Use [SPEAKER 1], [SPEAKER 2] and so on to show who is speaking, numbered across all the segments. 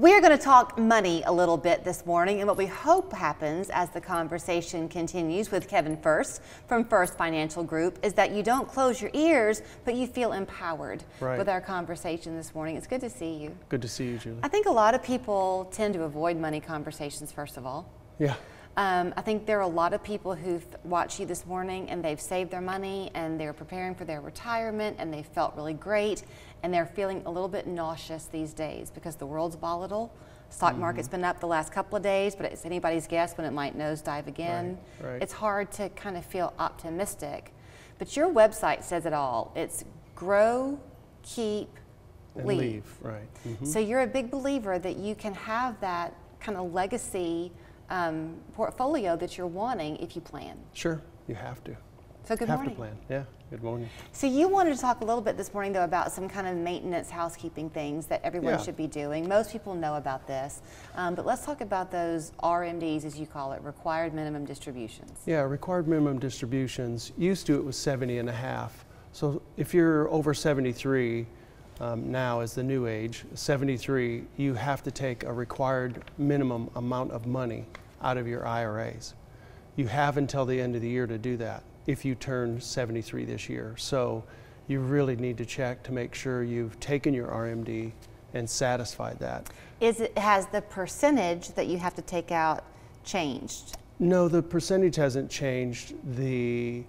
[SPEAKER 1] We are going to talk money a little bit this morning, and what we hope happens as the conversation continues with Kevin Fuerst from Fuerst Financial Group is that you don't close your ears, but you feel empowered with our conversation this morning. It's good to see you.
[SPEAKER 2] Good to see you, Julie.
[SPEAKER 1] I think a lot of people tend to avoid money conversations, first of all.
[SPEAKER 2] Yeah.
[SPEAKER 1] I think there are a lot of people who've watched you this morning and they've saved their money and they're preparing for their retirement and they felt really great and they're feeling a little bit nauseous these days because the world's volatile. Stock market's been up the last couple of days, but it's anybody's guess when it might nosedive again.
[SPEAKER 2] Right.
[SPEAKER 1] It's hard to kind of feel optimistic. But your website says it all. It's grow, keep, leave.
[SPEAKER 2] Right.
[SPEAKER 1] So you're a big believer that you can have that kind of legacy portfolio that you're wanting if you plan.
[SPEAKER 2] Sure, you have to.
[SPEAKER 1] So good morning.
[SPEAKER 2] Have to plan, yeah, good morning.
[SPEAKER 1] So you wanted to talk a little bit this morning though about some kind of maintenance housekeeping things that everyone should be doing. Most people know about this, but let's talk about those RMDs as you call it, required minimum distributions.
[SPEAKER 2] Yeah, required minimum distributions, used to it was 70 and a half. So if you're over 73, now is the new age, 73, you have to take a required minimum amount of money out of your IRAs. You have until the end of the year to do that if you turn 73 this year. So you really need to check to make sure you've taken your RMD and satisfied that.
[SPEAKER 1] Has the percentage that you have to take out changed?
[SPEAKER 2] No, the percentage hasn't changed. The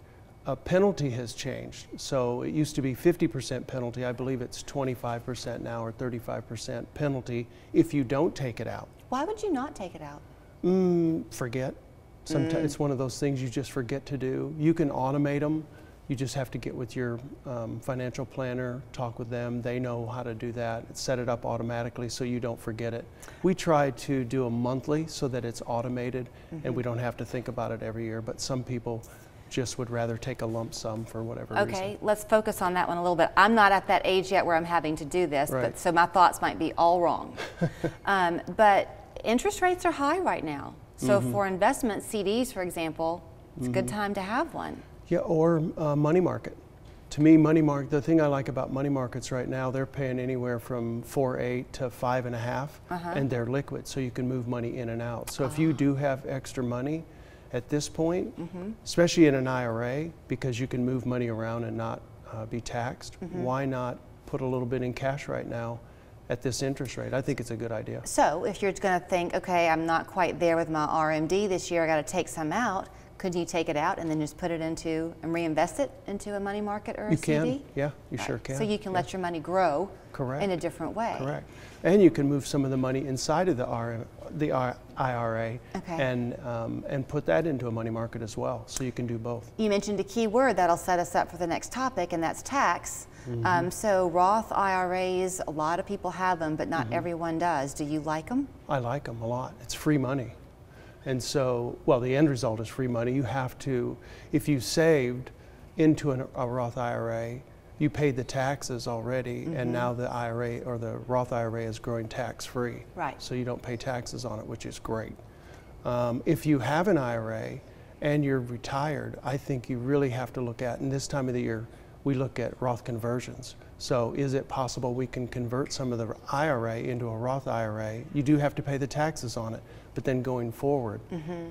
[SPEAKER 2] penalty has changed. So it used to be 50% penalty. I believe it's 25% now or 35% penalty if you don't take it out.
[SPEAKER 1] Why would you not take it out?
[SPEAKER 2] Forget. Sometimes it's one of those things you just forget to do. You can automate them. You just have to get with your financial planner, talk with them. They know how to do that. Set it up automatically so you don't forget it. We try to do a monthly so that it's automated and we don't have to think about it every year. But some people just would rather take a lump sum for whatever reason.
[SPEAKER 1] Okay, let's focus on that one a little bit. I'm not at that age yet where I'm having to do this, but so my thoughts might be all wrong. But interest rates are high right now. So for investment CDs, for example, it's a good time to have one.
[SPEAKER 2] Yeah, or money market. To me, money market, the thing I like about money markets right now, they're paying anywhere from 4.8 to 5.5, and they're liquid, so you can move money in and out. So if you do have extra money at this point, especially in an IRA, because you can move money around and not be taxed, why not put a little bit in cash right now at this interest rate? I think it's a good idea.
[SPEAKER 1] So if you're going to think, okay, I'm not quite there with my RMD this year, I got to take some out, could you take it out and then just put it into and reinvest it into a money market or a CD?
[SPEAKER 2] You can, yeah, you sure can.
[SPEAKER 1] So you can let your money grow in a different way.
[SPEAKER 2] Correct. And you can move some of the money inside of the IRA and put that into a money market as well. So you can do both.
[SPEAKER 1] You mentioned a key word that'll set us up for the next topic, and that's tax. So Roth IRAs, a lot of people have them, but not everyone does. Do you like them?
[SPEAKER 2] I like them a lot. It's free money. And so, well, the end result is free money. You have to, if you saved into a Roth IRA, you paid the taxes already, and now the IRA or the Roth IRA is growing tax-free.
[SPEAKER 1] Right.
[SPEAKER 2] So you don't pay taxes on it, which is great. If you have an IRA and you're retired, I think you really have to look at, and this time of the year, we look at Roth conversions. So is it possible we can convert some of the IRA into a Roth IRA? You do have to pay the taxes on it, but then going forward,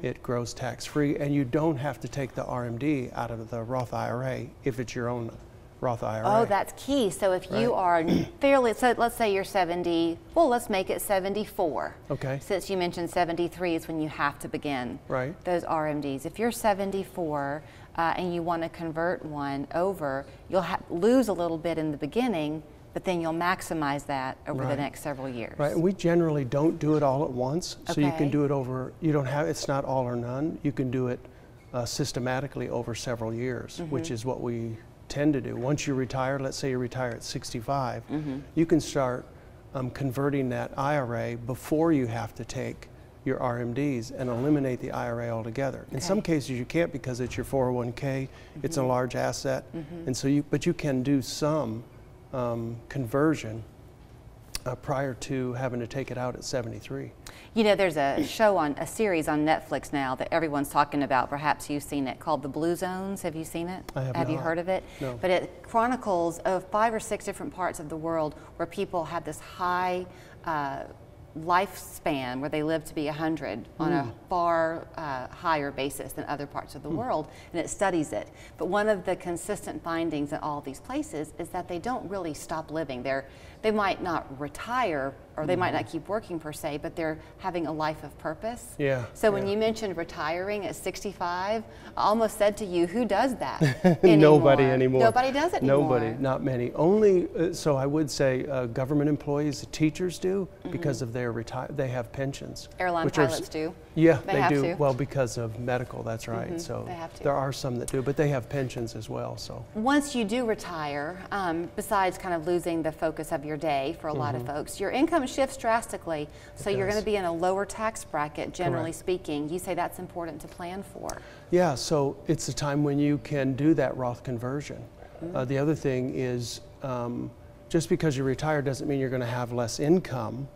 [SPEAKER 2] it grows tax-free, and you don't have to take the RMD out of the Roth IRA if it's your own Roth IRA.
[SPEAKER 1] Oh, that's key. So if you are fairly, so let's say you're 70, well, let's make it 74.
[SPEAKER 2] Okay.
[SPEAKER 1] Since you mentioned 73 is when you have to begin those RMDs. If you're 74 and you want to convert one over, you'll lose a little bit in the beginning, but then you'll maximize that over the next several years.
[SPEAKER 2] Right, and we generally don't do it all at once, so you can do it over, you don't have, it's not all or none. You can do it systematically over several years, which is what we tend to do. Once you retire, let's say you retire at 65, you can start converting that IRA before you have to take your RMDs and eliminate the IRA altogether. In some cases you can't because it's your 401k, it's a large asset, and so but you can do some conversion prior to having to take it out at 73.
[SPEAKER 1] You know, there's a series on Netflix now that everyone's talking about. Perhaps you've seen it, called The Blue Zones. Have you seen it?
[SPEAKER 2] I have
[SPEAKER 1] not. You heard of it?
[SPEAKER 2] No.
[SPEAKER 1] But it chronicles of 5 or 6 different parts of the world where people have this high lifespan where they live to be 100 on a far higher basis than other parts of the world, and it studies it. But one of the consistent findings in all these places is that they don't really stop living. They might not retire, or they might not keep working per se, but they're having a life of purpose.
[SPEAKER 2] Yeah.
[SPEAKER 1] So when you mentioned retiring at 65, I almost said to you, who does that anymore?
[SPEAKER 2] Nobody anymore.
[SPEAKER 1] Nobody does it anymore.
[SPEAKER 2] Nobody, not many. Only, so I would say government employees, teachers do, because of their they have pensions.
[SPEAKER 1] Airline pilots do.
[SPEAKER 2] Yeah,
[SPEAKER 1] they
[SPEAKER 2] do.
[SPEAKER 1] To.
[SPEAKER 2] Well, because of medical, that's right. So there are some that do, but they have pensions as well. So
[SPEAKER 1] once you do retire, besides kind of losing the focus of your day for a lot of folks, your income shifts drastically. So you're going to be in a lower tax bracket, generally speaking. You say that's important to plan for.
[SPEAKER 2] Yeah, so it's a time when you can do that Roth conversion. The other thing is, just because you retire doesn't mean you're going to have less income.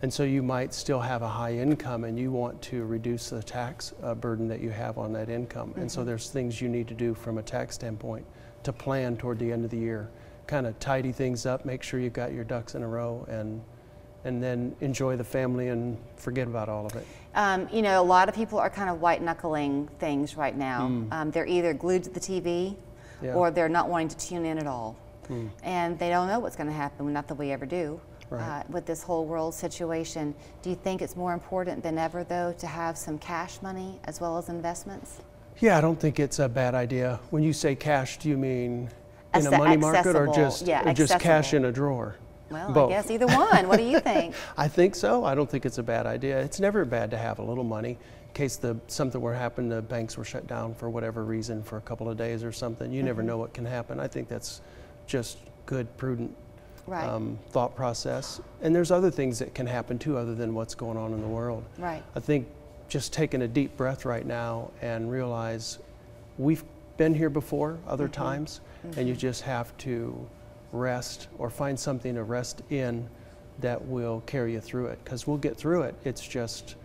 [SPEAKER 2] And so you might still have a high income, and you want to reduce the tax burden that you have on that income. And so there's things you need to do from a tax standpoint to plan toward the end of the year. Kind of tidy things up, make sure you've got your ducks in a row, and then enjoy the family and forget about all of it.
[SPEAKER 1] You know, a lot of people are kind of white knuckling things right now. They're either glued to the TV or they're not wanting to tune in at all. And they don't know what's going to happen, not that we ever do. With this whole world situation. Do you think it's more important than ever, though, to have some cash money as well as investments?
[SPEAKER 2] Yeah, I don't think it's a bad idea. When you say cash, do you mean in a money market or just cash in a drawer?
[SPEAKER 1] Well,
[SPEAKER 2] both.
[SPEAKER 1] I guess either one. What do you think?
[SPEAKER 2] I think so. I don't think it's a bad idea. It's never bad to have a little money in case something were to happen, the banks were shut down for whatever reason for a couple of days or something. You never know what can happen. I think that's just good, prudent thought process. And there's other things that can happen too other than what's going on in the world.
[SPEAKER 1] Right.
[SPEAKER 2] I think just taking a deep breath right now and realize we've been here before other times, and you just have to rest or find something to rest in that will carry you through it, because we'll get through it. It's just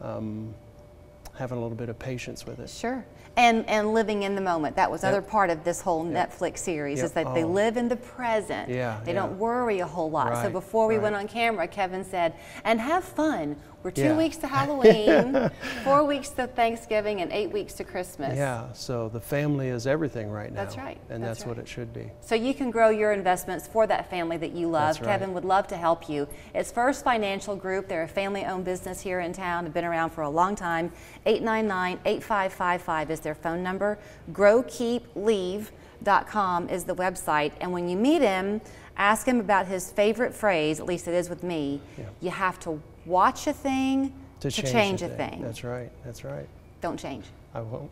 [SPEAKER 2] having a little bit of patience with it.
[SPEAKER 1] Sure. And living in the moment. That was other part of this whole Netflix series, is that they live in the present. They don't worry a whole lot. So before we went on camera, Kevin said, and have fun. We're 2 weeks to Halloween, 4 weeks to Thanksgiving, and 8 weeks to Christmas.
[SPEAKER 2] Yeah, so the family is everything right now.
[SPEAKER 1] That's right.
[SPEAKER 2] And that's what it should be.
[SPEAKER 1] So you can grow your investments for that family that you love. Kevin would love to help you. It's Fuerst Financial Group. They're a family-owned business here in town. They've been around for a long time. 899-8555 is their phone number. GrowKeepLeave.com is the website. And when you meet him, ask him about his favorite phrase, at least it is with me. You have to watch a thing to change a thing.
[SPEAKER 2] That's right. That's right.
[SPEAKER 1] Don't change.
[SPEAKER 2] I won't.